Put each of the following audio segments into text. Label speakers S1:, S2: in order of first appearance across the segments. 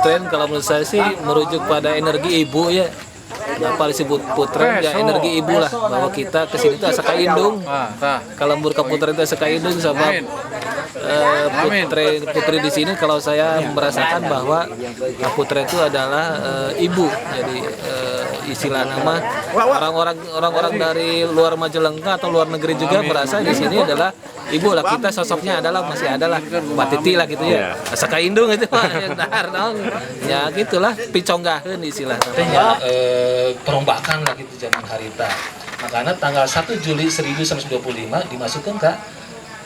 S1: Putren kalau menurut saya sih merujuk pada energi ibu ya. Kenapa disebut putren ya, energi ibu lah, bahwa kita kesini itu asa kaindung. Kalau murka putren itu asa kaindung sama putri di sini. Kalau saya merasakan bahwa putren itu adalah ibu. Jadi istilah nama orang-orang dari luar Majalengka atau luar negeri juga merasa di sini adalah ibu lah. Kita sosoknya adalah masih adalah Mbak Titi lah gitu ya. Asa kaindung itu ya gitulah piconggaheun istilahnya. Perombakan lah gitu zaman harita. Makanya tanggal 1 Juli 1925 dimasukkan ke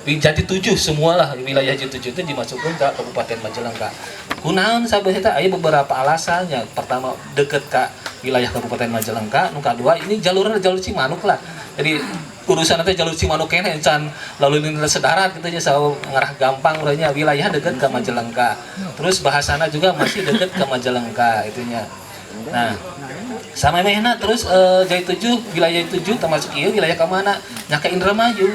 S1: Jati 7 semualah wilayah Jati 7 itu dimasukkan ke Kabupaten Majalengka. Kunaon sabeh eta aya beberapa alasannya. Pertama deket ke wilayah Kabupaten Majalengka, nu kadua ini jalur Cimanuk lah. Jadi urusan nanti jalur Cimanuk kene can lalu lintas darat gitu nya saha ngarah gampang urangnya wilayah deket ke Majalengka. Terus bahasana juga masih deket ke Majalengka itunya. Nah, sama mehna terus Jati 7 wilayah 7 termasuk ieu wilayah ka mana? Nya ka Indramayu.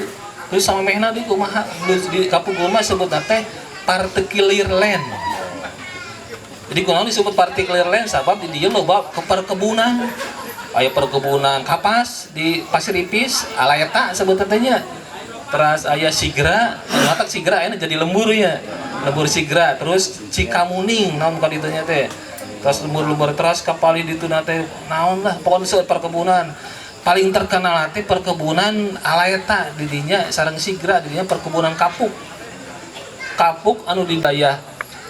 S1: Terus sama mehna di kumaha di Kapugoma sebut teh particular land. Jadi kunaon disebut particular land sabab di dieu loba perkebunan. Aya perkebunan kapas di Pasir Ipis, Alayeta sebut teh nya. Terus aya sigra, matak sigra aya jadi lembur ya. Lembur sigra, terus Cikamuning naon ka ditu nya teh. Terus lembur-lembur terus kapali ditu teh naon lah pokoknya perkebunan. Paling terkenal nanti perkebunan Alayeta didinya sareng sigra didinya perkebunan kapuk anu di wilayah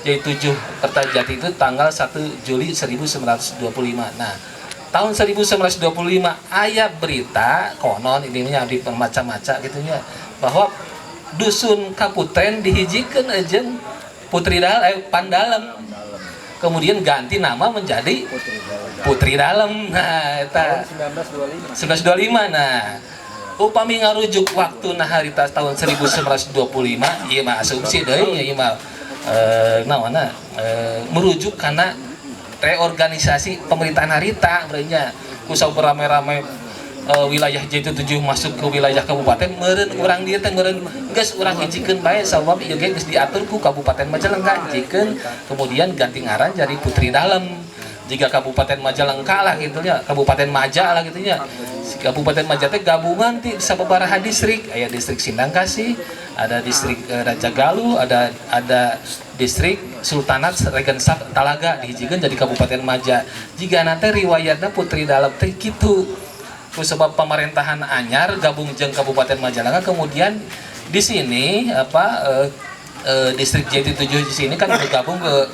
S1: Jati 7 Kertajati itu tanggal 1 Juli 1925. Nah tahun 1925 aya berita konon ininya di macam-macam gitunya bahwa dusun Kaputren dihijikeun jeung Putri Pandalem, kemudian ganti nama menjadi Putri Dalem. Nah, eta 1925. Nah, upami ngarujuk waktu nah harita tahun 1925, ieu mah asumsi deui ieu mah naonna merujuk karena reorganisasi pemerintahan harita berenya ku rame-rame wilayah Jati 7 masuk ke wilayah kabupaten meureun urang dieu teh meureun geus urang hijikeun bae sabab ieu ge geus diatur ku Kabupaten Majalengka hijikeun kemudian ganti ngaran jadi Putri Dalem. Jika Kabupaten Majalengka lah gitu ya, Kabupaten Maja lah gitu ya. Kabupaten Maja teh gabungan ti sababaraha distrik, aya distrik Sindangkasih, ada distrik Rajagaluh, ada distrik Sultanat Regensat Talaga dihijikeun jadi Kabupaten Maja. Jika nanti riwayatna Putri Dalem teh kitu. Ku sebab pemerintahan anyar gabung jeung Kabupaten Majalengka kemudian di sini distrik Jati 7 di sini kan bergabung ke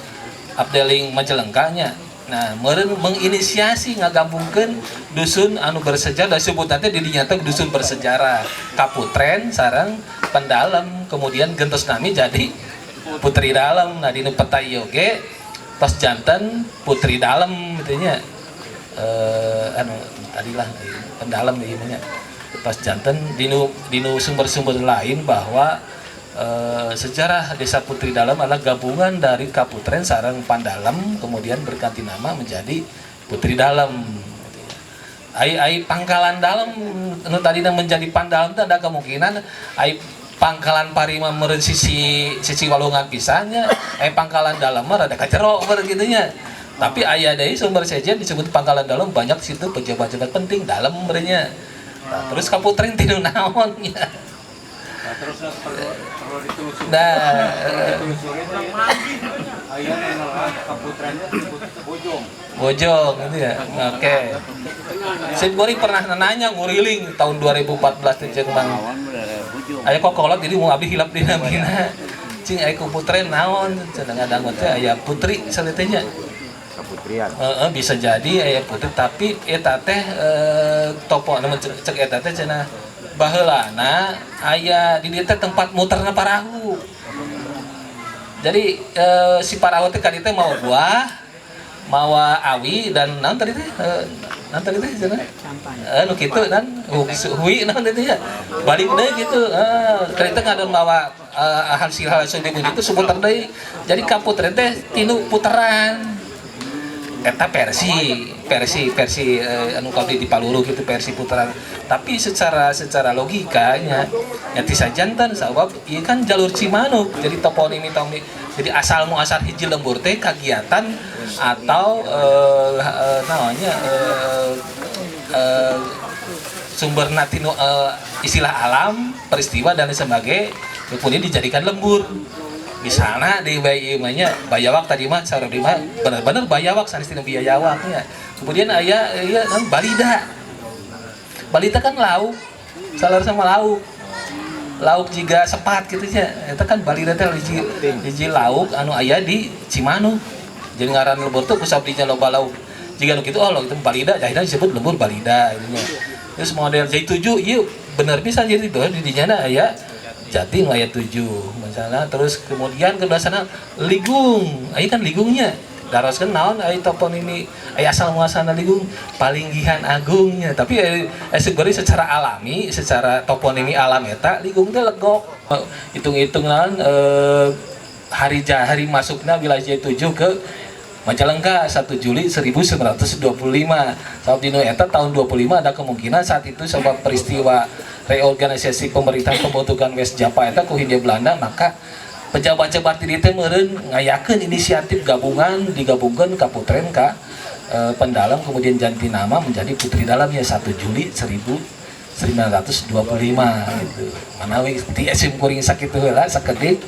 S1: Abdeling Majalengkanya. Nah, meureun menginisiasi ngagabungkeun dusun anu bersejarah disebut nanti di dinya teh dusun bersejarah Kaputren sareng Pandalem kemudian gentos nami jadi Putri Dalem. Nah dinu peta ieu ge pas janten Putri Dalem gitu nya tadilah Pandalem ieu nya pas janten dinu sumber-sumber lain bahwa sejarah Desa Putri Dalem adalah gabungan dari Kaputren sareng Pandalem kemudian berganti nama menjadi Putri Dalem. Ai pangkalan Dalem anu tadina menjadi Pandalem teh ada kemungkinan ai pangkalan Parima meureun sisi walungan pisannya, pangkalan Dalem mah rada ka jero kitu nya. Tapi aya deui sumber sejen disebut pangkalan Dalem banyak situ pejabat-pejabat penting Dalem meureun nya. Nah, terus Kaputren tinu naon nya.
S2: Terus perlu ditelusuri.
S1: Bojong gitu ya. Oke. Sibori pernah nanya nguriling tahun 2014 teh jeung Mang. Aya kokolot jadi mau abdi hilap dina mina. Cing aya Kaputren naon cenah ngadangu teh aya putri saletenya. Kaputrian. Bisa jadi aya putri tapi eta teh topo anu cek eta teh cenah baheulana aya di dieu teh tempat muterna parahu. Jadi si parahu teh ka dieu teh mawa buah, mawa awi dan naon tadi teh? Naon tadi teh cenah? Nu kitu dan hui naon tadi ya. Balik deui gitu. Ka dieu teh ngadon mawa hasil itu seputar deui. Jadi kaputren teh tinu puteran. Eta versi anu kabdi di Paluru gitu versi putaran, tapi secara logikanya nyati sajantan sabab ieu kan jalur Cimanuk jadi toponimi jadi asal muasal hiji lembur teh kagiatan atau namanya sumber natinu istilah alam peristiwa dan sebagainya kemudian dijadikan lembur. Misalnya di bayi-bayinya bayawak tadi mah sareng di mah bener-bener bayawak sanes tina biayawaknya. Kemudian aya kan balida. Balida kan lauk. Salar sama lauk. Lauk juga sepat gitu nya. Eta kan balida teh hiji lauk anu aya di Cimanuk. Jadi ngaran lembur teh ku sabdinya loba lauk. Jiga nu kitu itu balida jahina disebut lembur balida gitu nya. Terus model J7 ieu bener bisa jadi doa di dinyana aya Jatim ayat 7 misalnya. Terus kemudian kedua sana Ligung, ayo kan ligungnya daraskeun naon aya toponimi aya asal muasalna Ligung Palinggihan Agungnya, tapi sebenarnya secara alami secara toponimi alam eta Ligung teh legok. Hitung-hitung naon hari masukna wilayah 7 ke Majalengka 1 Juli 1925. Sabab dino eta tahun 25 ada kemungkinan saat itu sebab peristiwa reorganisasi pemerintahan pembentukan West Java eta ku Hindia Belanda, maka pejabat-pejabat di dieu meureun ngayakeun inisiatif digabungkeun kaputren ka Pendalam kemudian ganti nama menjadi Putri Dalamnya 1 Juli 1925 gitu. Manawi ti sim kuring sakitu heula sakedik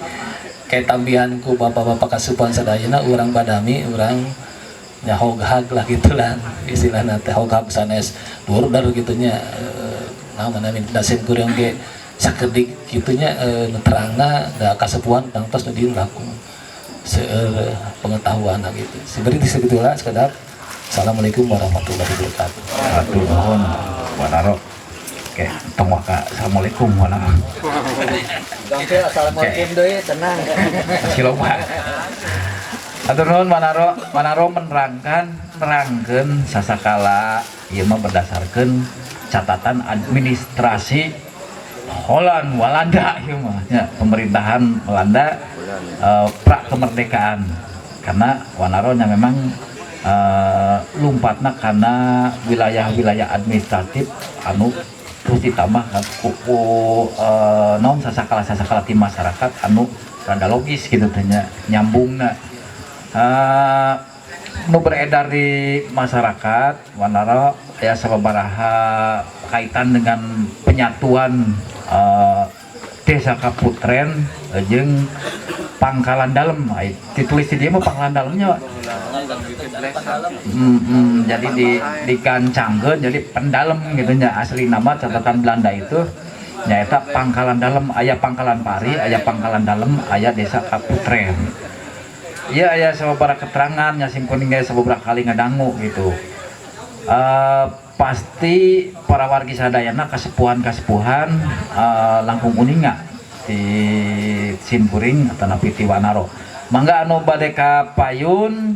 S1: kayak tambihan ku bapak-bapak kasupan sadayana urang badami urang nyahoghag lah gitulah istilahna teh hoghag sanes durudar gitunya naon namina dasim kuring ge sakedik gitunya terangna da kasepuhan tangtos nu dieu laku seueur pengetahuan gitu. Sibari di sakitu heula sekedap. Assalamualaikum warahmatullahi wabarakatuh.
S3: Atur nuhun Wanaro. Oke, tong waka. Assalamualaikum warahmatullahi
S4: Oke, assalamualaikum deui tenang.
S3: Siloba. Atur nuhun Wanaro menerangkeun sasakala ieu mah berdasarkan catatan administrasi Walanda ieu mah nya pemerintahan Belanda pra kemerdekaan. Karena Wanaro nya memang lumpatna karena wilayah-wilayah administratif anu terus ditambah kuku non sasakala di masyarakat anu rada logis gitu tanya nyambungna nu beredar di masyarakat Wanaro ya sababaraha kaitan dengan penyatuan desa Kaputren jeung Pangkalan Dalem. Ditulis di dia mah Pangkalan Dalemnya jadi dikancangkeun jadi Pendalem gitu nya. Asli nama catatan Belanda itu nyaeta Pangkalan Dalem, aya Pangkalan Pari, aya Pangkalan Dalem, aya desa Kaputren. Iya aya sababaraha keterangan nya sim kuning ge sababaraha kali ngadangu gitu. Pasti para wargi sadayana kasepuhan langkung uninga di simkuring atau napi ti Wanaro. Mangga anu bade ka payun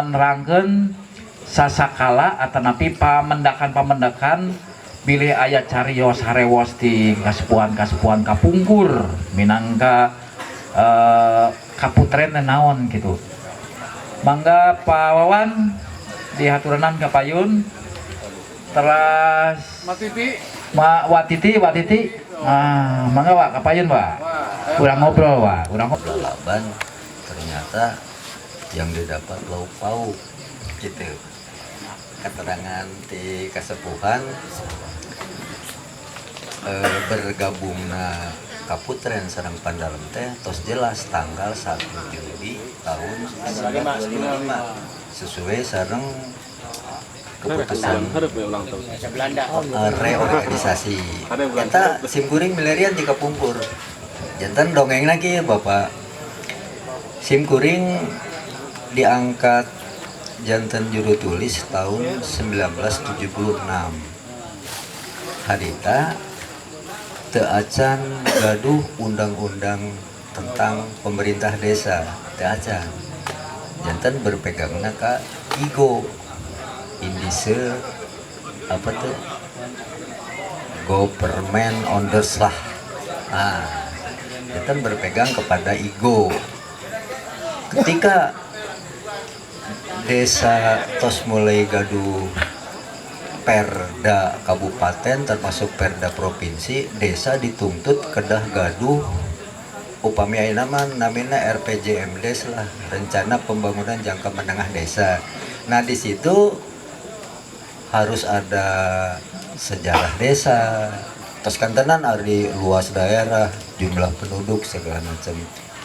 S3: nerangkeun sasakala atau napi pamendakan bilih aya carios harewos di kasepuhan kapungkur minangka Kaputren naon gitu. Mangga Pak Wawan dihaturanan ka payun. Terus Watiti mangga Wak kapayun Wak. Urang ngobrol Wak,
S5: Laban ternyata yang didapat lauk pauk gitu. Keterangan di kasepuhan bergabungna Kaputren sareng Pandalem teh tos jelas tanggal 1 Juli tahun 1925 sesuai sareng keputusan reorganisasi. Kita simkuring milerian di Kapungkur. Jantan dongeng lagi Bapak. Simkuring diangkat jantan juru tulis tahun 1976. Hadita teu acan gaduh undang-undang tentang pemerintah desa, teu acan. Jantan berpegangna ka IGO, indise apa tuh, government orders lah. Nah, jantan berpegang kepada IGO. Ketika desa tos mulai gaduh perda kabupaten termasuk perda provinsi, desa dituntut kedah gaduh upami ayeuna mah namina RPJMDes lah, rencana pembangunan jangka menengah desa. Nah di situ harus ada sejarah desa, tos kantenan ari luas daerah, jumlah penduduk segala macam.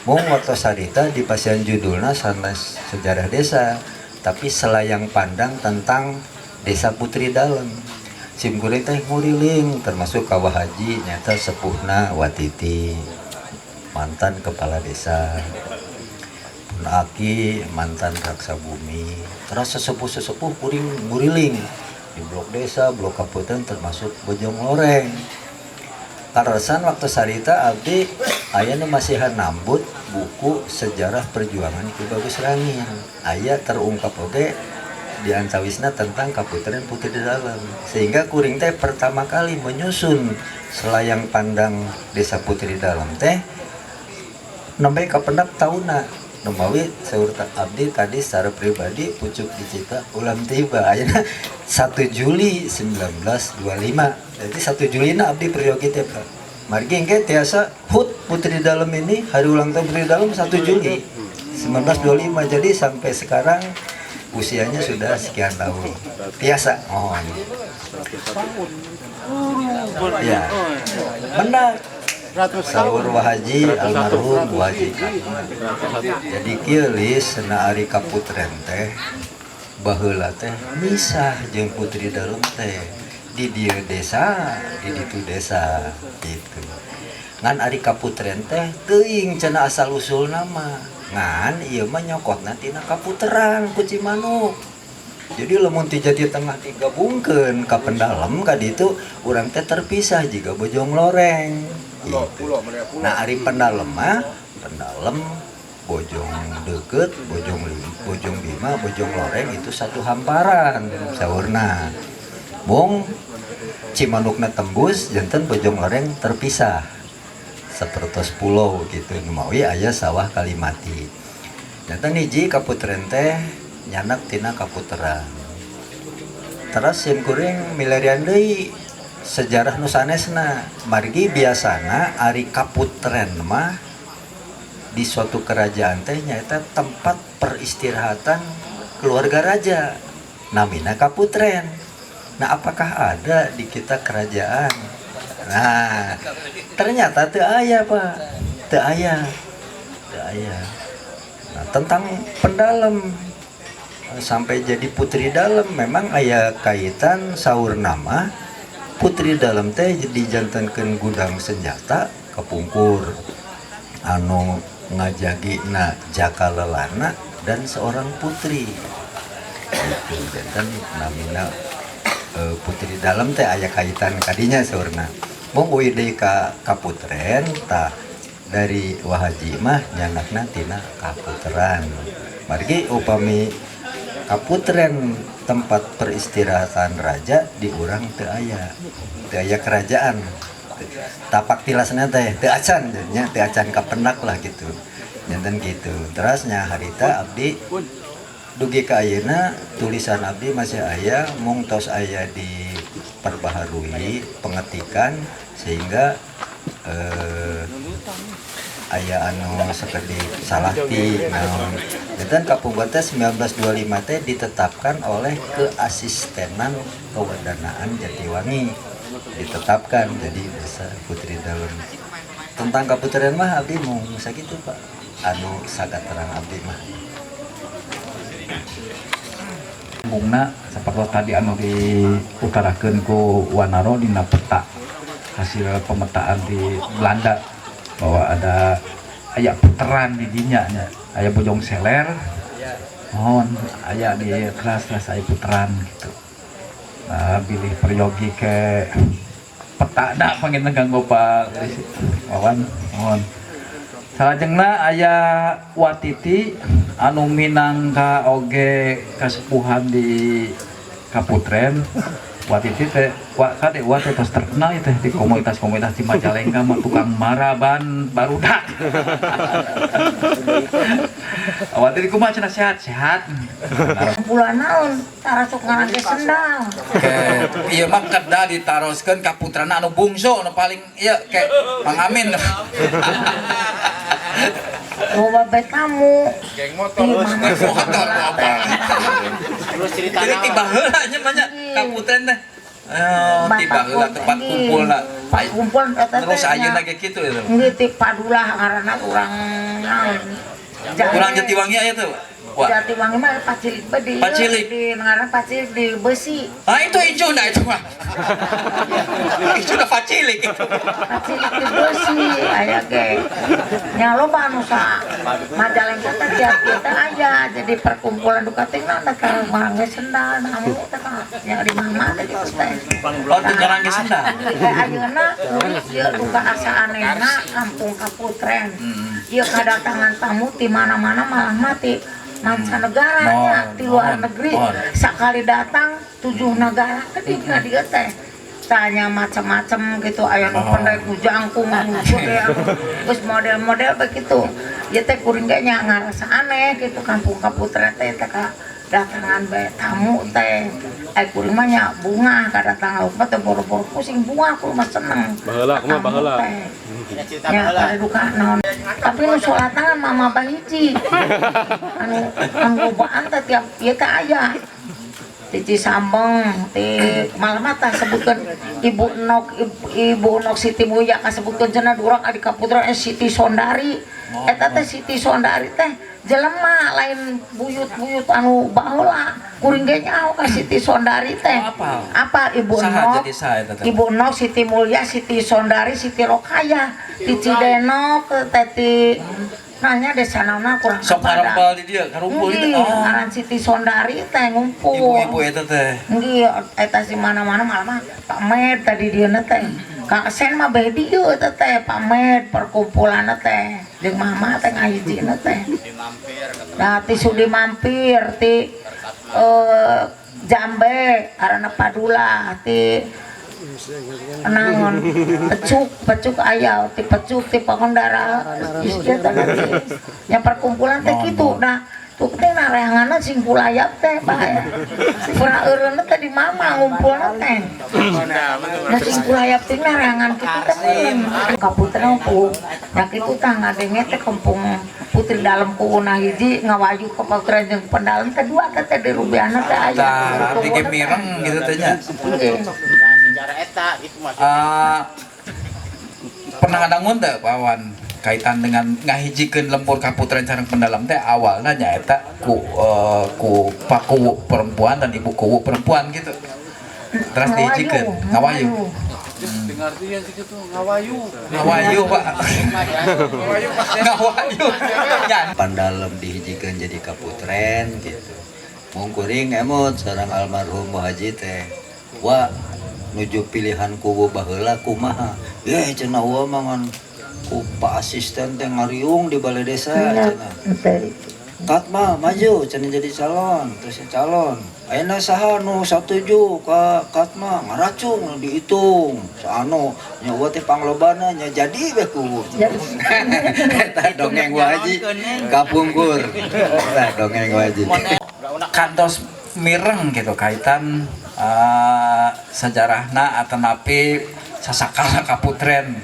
S5: Mung waktu sarita di pasian judulna sanes sejarah desa, tapi selayang pandang tentang Desa Putri Dalem. Simkuring teh nguriling termasuk Kawah Haji nyata sepuhna Watiti, mantan kepala desa. Pun Aki mantan raksa bumi. Terus sesepuh-sesepuh kuring nguriling di blok desa, blok kabupaten termasuk Bojong Loreng. Karesan waktu sarita abdi aya nu masihan nambut buku sejarah perjuangan Ki Bagus Rangin. Aya terungkap oge di antawisna tentang Kaputren Putri Dalem, sehingga kuring teh pertama kali menyusun selayang pandang Desa Putri Dalem teh nembe kapendak tauna nemawi saur abdi tadi secara pribadi pucuk dicita ulam tiba ayeuna 1 Juli 1925. Jadi 1 Juli na abdi periode teh margi engke tiasa hut Putri Dalem ini hari ulang tahun Putri Dalem 1 Juli 1925. Jadi sampai sekarang usianya sudah sekian tahun. Biasa. Oh. Ya. Benar. Saur Wahaji almarhum Wahaji. Jadi kieu lis cenah ari kaputren teh baheula teh misah jeung Putri Dalem teh di dieu desa, di ditu desa gitu. Ngan ari kaputren teh teuing cenah asal usul nama. Ngan ieu mah nyokotna tina kaputeran ku Cimanuk. Jadi lamun ti Jati Tengah digabungkeun ka Pendalem ka ditu urang teh terpisah jiga Bojong Loreng. Gitu. Nah ari Pendalem mah Pendalem Bojong Deukeut, Bojong Bima, Bojong Loreng itu satu hamparan saurna. Bong Cimanukna tembus janten Bojong Loreng terpisah. Sapertos pulau gitu numawi aya sawah Kalimati. Janten hiji kaputren teh nyanak tina kaputeran. Terus sim kuring milarian deui sejarah nu sanesna. Margi biasana ari kaputren mah di suatu kerajaan teh nyaeta tempat peristirahatan keluarga raja. Namina kaputren. Nah, apakah ada di kita kerajaan? Nah, ternyata teu aya, Pak. Teu aya. Nah, tentang Pendalem sampai jadi Putri Dalem memang aya kaitan saur nama Putri Dalem teh dijantankeun gudang senjata kepungkur anu ngajagina jaka lelana dan seorang putri. Itu jantan namina Putri Dalem teh aya kaitan kadinya saurna. Mung uwi deui ka kaputren tah dari Wahaji mah nyanakna tina kaputeran. Margi upami kaputren tempat peristirahatan raja di urang teu aya kerajaan. Tapak tilasna teh teu acan nya teu acan kapendak lah gitu. Janten gitu. Terus nya harita abdi dugi ka ayeuna tulisan abdi masih aya mung tos aya diperbaharui pengetikan sehingga aya anu sakedik salahti naon. Dan kapungkur teh 1925 teh ditetapkan oleh Keasistenan Kewedanaan Jatiwangi ditetapkan jadi Desa Putri Dalem. Tentang kaputren mah abdi mung sakitu Pak. Anu sagaterang abdi mah.
S3: Bungna seperti tadi anu diutarakeun ku Wanaro dina peta hasil pemetaan di Belanda bahwa ada aya puteran di dinya nya aya Bojong Seler mohon aya di kelas aya puteran gitu. Nah bilih peryogi ke petada pengen ganggu Pak Wawan. Salajengna aya Watiti anu minangka oge kasepuhan di Kaputren. Watiti teh kade teh tos terkenal teh di komunitas-komunitas di Majalengka mah tukang maraban barudak. Watiti kumaha cenah sehat-sehat.
S6: Bulan naon tara sok ngarage sendal.
S3: Ke ieu mah kedah ditaroskeun ka putrana anu bungsu anu paling ieu ke Mang Amin.
S6: Loba bae tamu. Geng motor.
S3: Terus cerita naon? Tiba heula nya mah nya ka putren teh. Tiba heula tempat kumpulna.
S6: Kumpul eta teh.
S3: Terus ayeuna ge kitu ya.
S6: Nggih ti Padulah ngaranna urang naon.
S3: Urang Jatiwangi aya tuh. Wah.
S6: Jatiwangi mah Pacilik bedi.
S3: Pacilik.
S6: Di ngaranna Pacilik di Besi.
S3: Ah itu hijuna itu mah. Hijuna Pacilik itu.
S6: Pacilik di Besi aya ge. Nya loba anu sa Majalengka teh tiap kita aya jadi perkumpulan duka tinggal teh ka mangge sendal namu teh nya di mana teh gitu teh.
S3: Oh teh jarang ge sendal.
S6: Ayeuna ieu duka asa anehna kampung Kaputren. Ieu kedatangan tamu di mana-mana malah mati. Mancanegara di luar negeri sekali datang 7 negara tadi ka dieu teh tanya macam-macam gitu aya nu pendek nu jangkung nu gede geus model-model begitu ieu teh kuring ge nya ngarasa aneh gitu kampung Kaputren teh ka datangan bae tamu teh kuring mah nya bunga kadatangan mah teh boro-boro pusing bunga kuring mah seneng baheula kumaha baheula nya pada duka naon tapi nu sholatangan mama bahiji anu lobaan teh tiap ieu teh aya di Cisambeng di malam teh sebutkeun Ibu Nok Siti Mulia kasebutkeun cenah durang di Kaputren Siti Sondari eta teh Siti Sondari teh jelema lain buyut-buyut anu baheula kuring ge nyaho ka Siti Sondari teh apa Ibu Nok Siti Mulia Siti Sondari Siti Rokaya di Cidenok teh nanya desa naonna kurang
S3: sok ngarempel di dieu karumpul itu
S6: ngaran Siti Sondari teh ngumpul
S3: ibu-ibu eta teh
S6: nggih eta si mana-mana malah mah Pak Med tadi dieuna teh Kang Sen mah bae dieu eta teh Pak Med perkumpulanna teh jeung mama teh ngahijina teh nah ti sudi mampir ti Jambe arana Padulah ti naon pecuk aya ti pecuk ti pengendara ieu teh nya perkumpulan teh kitu nah tuh teh nareanganna sing kulayap teh bae pura eureunna teh di mama ngumpulna teh nah sing kulayap teh nareangan kitu teh Kaputren ku nya kitu tah ngadenge teh kampung Putri Dalem kuuna hiji ngawayu ka Kaputren jeung Pendalem teh dua teh di rubiana teh aya
S3: tah di mireng gitu teh nya
S2: Cara eta gitu Mas.
S3: Pernah ngadangun teh Pak Wawan kaitan dengan ngahijikeun lempur Kaputren sareng Pendalem teh awalna nyaeta ku paku perempuan dan ibu kuwu perempuan gitu. Terus dihijikeun ngawayu.
S2: Dengar dia gitu ngawayu.
S3: Ngawayu Pak. Ngawayu.
S5: Pandalem dihijikeun jadi Kaputren gitu. Mung kuring emot sareng almarhum Haji teh. Wah nuju pilihan kubu baheula kumaha cenah wa mangan ku Pak Asisten teh ngariung di balai desa cenah kat mah maju cenah jadi calon terus calon ayeuna saha nu satuju ka kat mah ngaracung dihitung saano nya wa teh panglobana nya jadi we kubu eta dongeng waji kapungkur eta dongeng waji
S3: kantos mireng gitu kaitan sejarahna atau napi sasakala Kaputren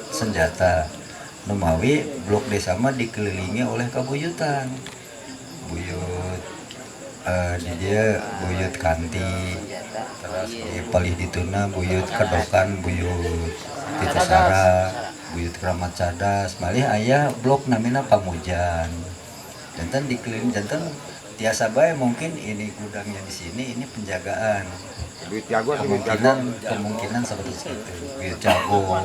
S5: senjata Numawi blok desa mah dikelilingi oleh kabuyutan buyut di dia buyut Kanti terus di Palih Dituna buyut Kedokan buyut Titasara buyut Keramat Cadas malih aya blok namina Pamujan jantan dikelilingi jantan tiasa bae mungkin ini gudangnya di sini ini penjagaan kemungkinan seperti itu buyut jago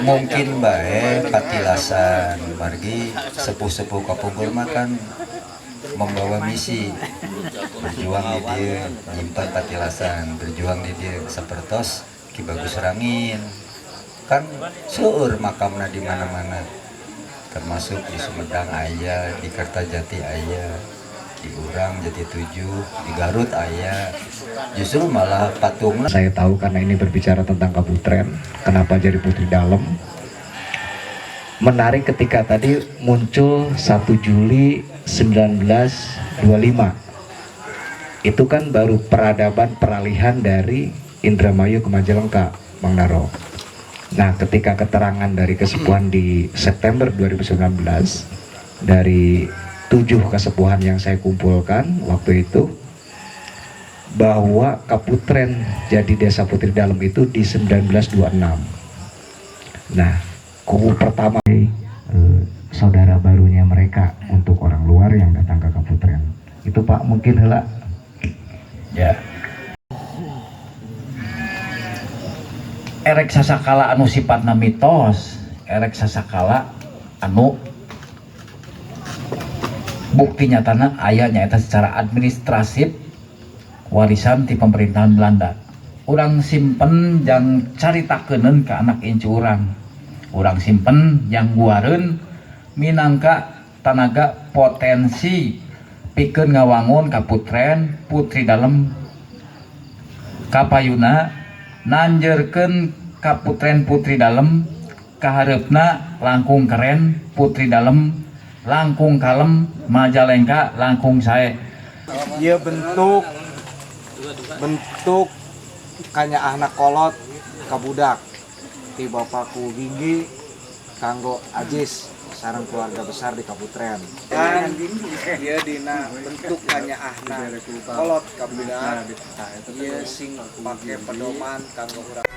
S5: mungkin bae patilasan margi sepuh-sepuh kapungkur mah kan membawa misi berjuang di dia nyimpan patilasan, berjuang di dia sapertos Ki Bagus Rangin kan seueur makamna di mana-mana, termasuk di Sumedang aya, di Kertajati aya, di Urang Jati 7, di Garut aya. Justru malah patungna
S7: saya tahu karena ini berbicara tentang Kaputren, kenapa jadi Putri Dalem. Menarik ketika tadi muncul 1 Juli 1925. Itu kan baru peradaban peralihan dari Indramayu ke Majalengka, Bang Naro. Nah, ketika keterangan dari kesepuhan di September 2019 dari 7 kesepuhan yang saya kumpulkan waktu itu, bahwa Kaputren jadi Desa Putri Dalem itu di 1926. Nah, kubu pertama saudara barunya mereka untuk orang luar yang datang ke Kaputren itu Pak mungkin hela
S3: ya. Erek sasakala anu sifatna mitos, erek sasakala anu bukti nyatana ayahnya itu secara administratif warisan di pemerintahan Belanda. Urang simpen yang caritakeun ke anak incu urang simpen yang guareun minangka tanaga potensi pikeun ngawangun Kaputren Putri Dalem kapayuna nanjeurkeun Kaputren Putri Dalem kahareupna langkung keren Putri Dalem langkung kalem Majalengka langkung sae.
S4: Ieu bentuk kanya anak kolot kabudak ti bapakku Ginggi kanggo Ajis sareng keluarga besar di Kaputren. Dan ieu dina bentuk kanya anak kolot kabudak ieu sing pake pedoman kanggo urang